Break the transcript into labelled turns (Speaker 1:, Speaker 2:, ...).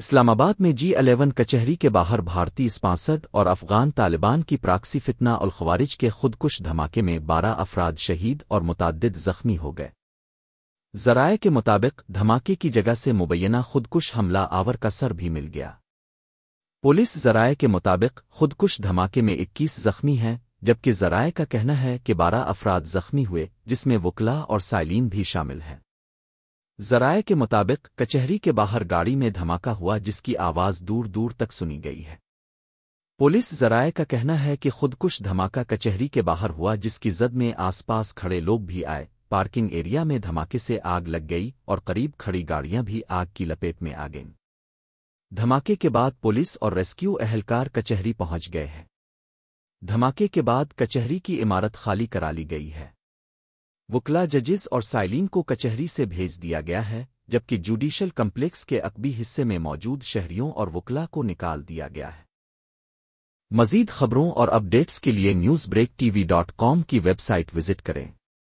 Speaker 1: اسلام آباد میں G11 کچہری کے باہر بھارتی اسپانسرڈ اور افغان طالبان کی پراکسی فتنہ الخوارج کے خودکش دھماکے میں 12 افراد شہید اور متعدد زخمی ہو گئے۔ ذرائع کے مطابق دھماکے کی جگہ سے مبینہ خودکش حملہ آور کا سر بھی مل گیا۔ پولیس ذرائع کے مطابق خودکش دھماکے میں 21 زخمی ہیں، جبکہ ذرائع کا کہنا ہے کہ 12 افراد زخمی ہوئے، جس میں وکلاء اور سائلین بھی شامل ہیں۔ ذرائع کے مطابق کچہری کے باہر گاڑی میں دھماکہ ہوا جس کی آواز دور دور تک سنی گئی ہے۔ پولیس ذرائع کا کہنا ہے کہ خودکش دھماکہ کچہری کے باہر ہوا جس کی زد میں آس پاس کھڑے لوگ بھی آئے۔ پارکنگ ایریا میں دھماکے سے آگ لگ گئی اور قریب کھڑی گاڑیاں بھی آگ کی لپیٹ میں آ گئیں۔ دھماکے کے بعد پولیس اور ریسکیو اہلکار کچہری پہنچ گئے ہیں۔ دھماکے کے بعد کچہری کی عمارت خالی کرا لی گئی ہے۔ وکلاء، ججز اور سائلین کو کچہری سے بھیج دیا گیا ہے، جبکہ جوڈیشل کمپلیکس کے عقبی حصے میں موجود شہریوں اور وکلاء کو نکال دیا گیا ہے۔ مزید خبروں اور اپ ڈیٹس کے لیے newsbreaktv.com کی ویب سائٹ وزٹ کریں۔